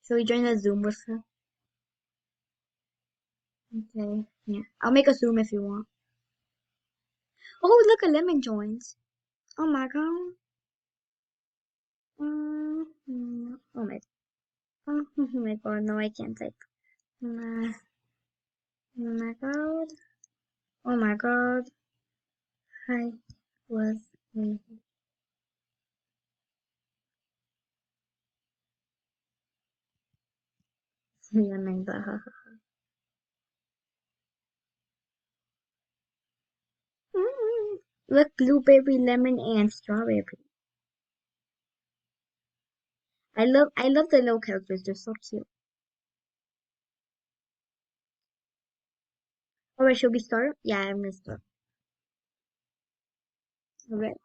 Should we join a Zoom with her? Okay, yeah. I'll make a Zoom if you want. Oh, look, a lemon joins. Oh my god. Oh my. Oh my god, no, I can't type. Oh my god. Oh my god. I was lemon, but look, blueberry, lemon, and strawberry. I love the little characters. They're so cute. Alright, should we start? Yeah, I'm gonna start. Alright.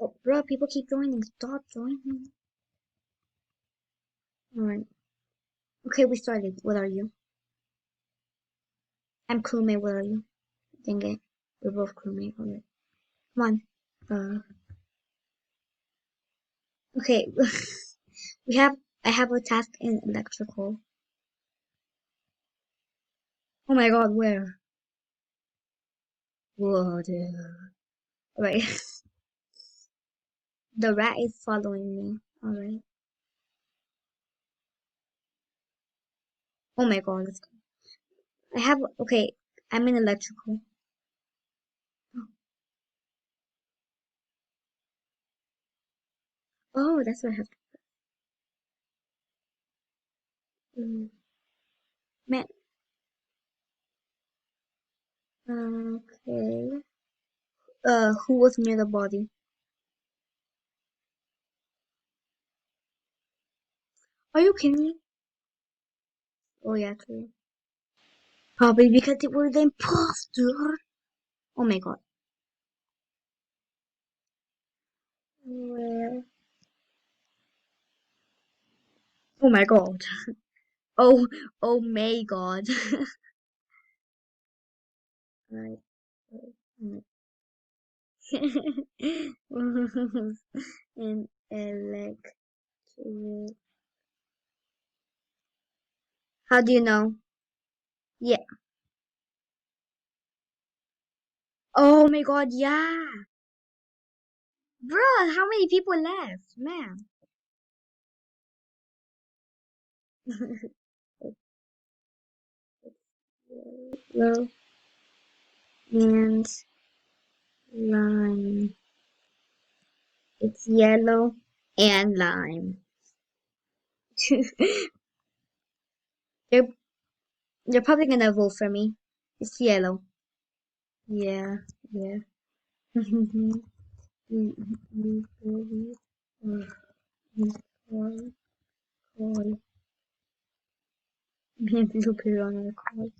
Oh, bro, people keep joining. Stop joining. Alright. Okay, we started. What are you? I'm crewmate. What are you? Dang it. We're both crewmate. Alright. Come on. Okay. I have a task in electrical. Oh my god, where? Whoa, dude. Alright. The rat is following me. Alright. Oh my god, let's go. Okay, I'm in electrical. Oh, that's what I have to do. Man, okay. Who was near the body? Are you kidding me? Oh yeah, true. Probably because it was the imposter. Oh my god. Where? Oh my god. Oh, oh my god. Right. In electric. How do you know? Yeah. Oh my god, yeah. Bruh, how many people left? Man. Yellow and lime. It's yellow and lime. they're they're probably gonna vote for me. It's yellow. Yeah, yeah. Me and Blueberry on the call.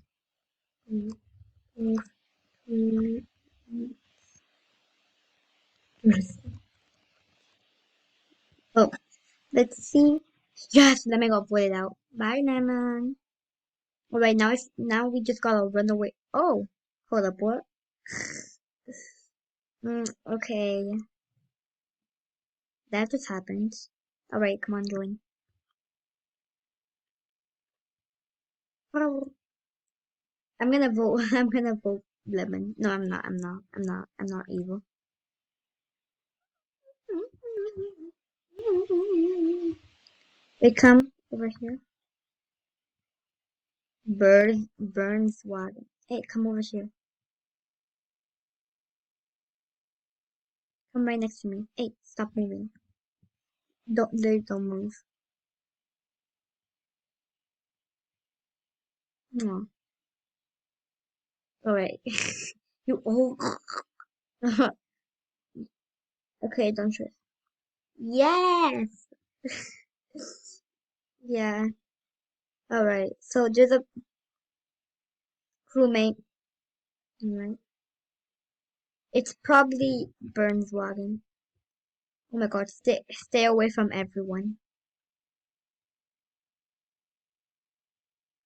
Oh, let's see. Yes, Lemon got voted out. Bye, Lemon. Alright, now we just gotta run away. Oh, hold up, what? Okay, that just happened. Alright, come on, join. Oh, I'm gonna vote. I'm gonna vote Lemon. No, I'm not. I'm not. I'm not. I'm not evil. They come over here. Burns water. Hey, come over here. Come right next to me. Hey, stop moving. Don't move. No. Alright. You oh. Okay, don't trust. Yes. Yeah. Alright. So there's a crewmate. Alright. It's probably Burns wagon. Oh my god, stay away from everyone.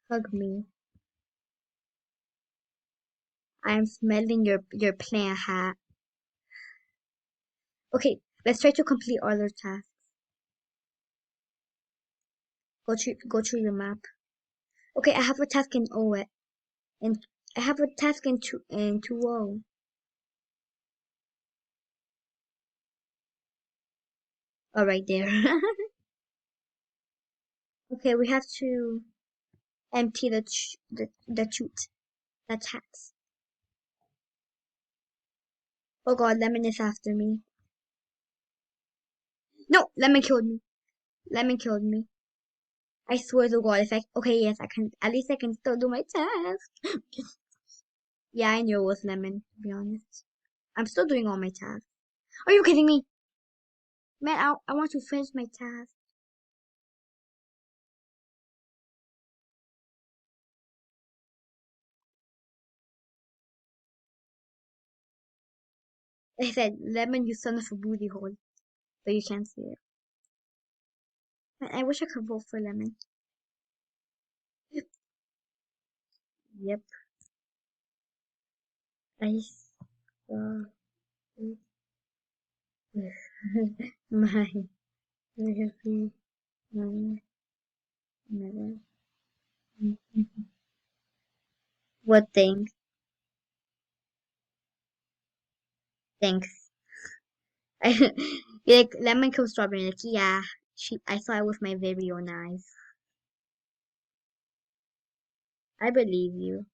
Hug me. I am smelling your plant hat. Okay, let's try to complete all our tasks. Go to your map. Okay, I have a task in O and I have a task in 2O. Oh, right there. Okay, we have to empty the chute. The tax. Oh God, Lemon is after me. No, Lemon killed me. Lemon killed me. I swear to God, if I okay, yes, I can. At least I can still do my task. Yeah, I knew it was Lemon. To be honest, I'm still doing all my tasks. Are you kidding me, man? I want to finish my task. I said, Lemon, you son of a booty hole. So you can't see it. Man, I wish I could vote for Lemon. Yep. I saw it with my very never. What thing? Thanks. I like lemon killed strawberry. Like yeah, I saw it with my very own eyes. I believe you.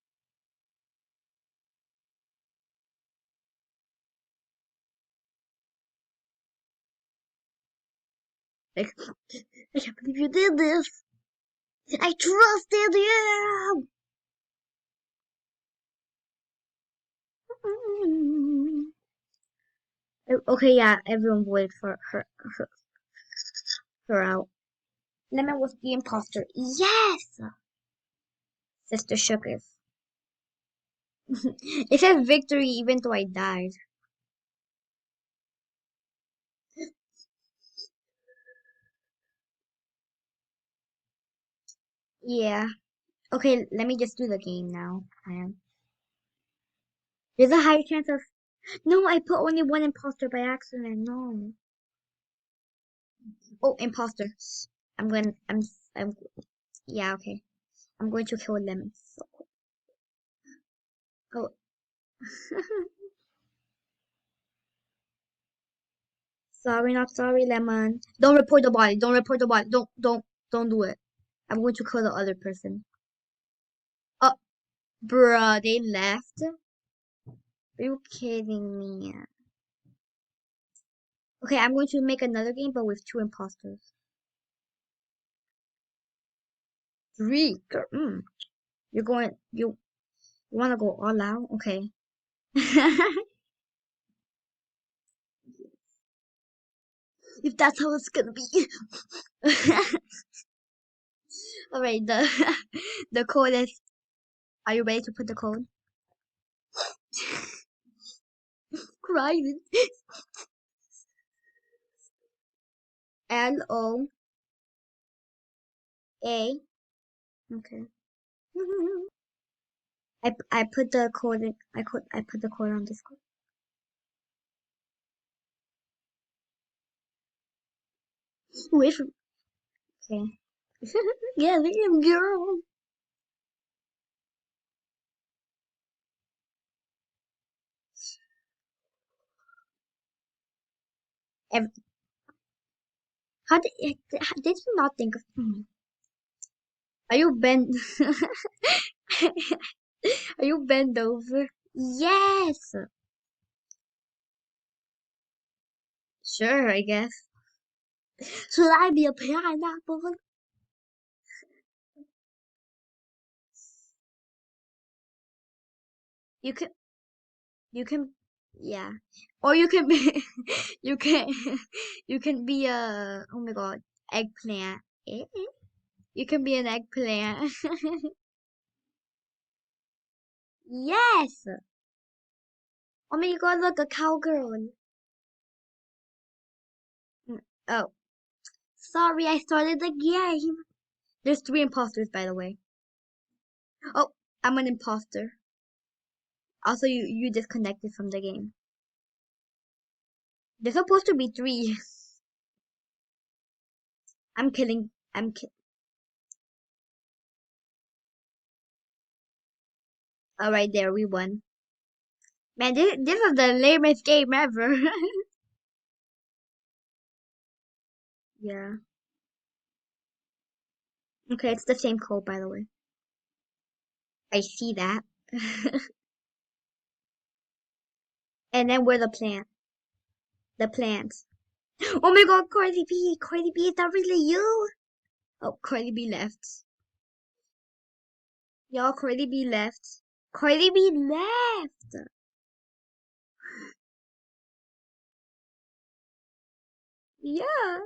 Like I can't believe you did this. I trusted you. Okay, yeah, everyone voted for her out. Lemon was the imposter. Yes, Sister Sugars. It said victory even though I died. Yeah. Okay, let me just do the game now. I am. There's a higher chance of. No, I put only one imposter by accident. No. Oh, imposter. I'm going. I'm. Yeah. Okay. I'm going to kill Lemon. So quick. Oh. Sorry, not sorry, Lemon. Don't report the body. Don't report the body. Don't do it. I'm going to kill the other person. Oh, bruh, they left. Are you kidding me? Okay, I'm going to make another game, but with two imposters. Three. Mm. You're going. You want to go all out? Okay. If that's how it's gonna be. All right. The the code is. Are you ready to put the code? Crying. LOA. Okay. I put the code in, I put the code on Discord. Wait for okay. Yeah, damn girl. Ev- how did you not think of Are you bent Are you bent over? Yes. Sure, I guess. Should I be a pineapple? You can you can yeah. Or you can be you can you can be a oh my god, eggplant. Eh? You can be an eggplant. Yes. Oh my god, look, a cowgirl. Mm, oh, sorry, I started the game. There's three imposters, by the way. Oh, I'm an imposter. Also, you disconnected from the game. There's supposed to be three. I'm kidding. I'm kidding. All right, there we won. Man, this is the lamest game ever. Yeah. Okay, it's the same code, by the way. I see that. And then we're the plant. The plants. Oh my god, Cardi B! Cardi B, is that really you? Oh, Cardi B left. Y'all, Cardi B left. Cardi B left! Yeah.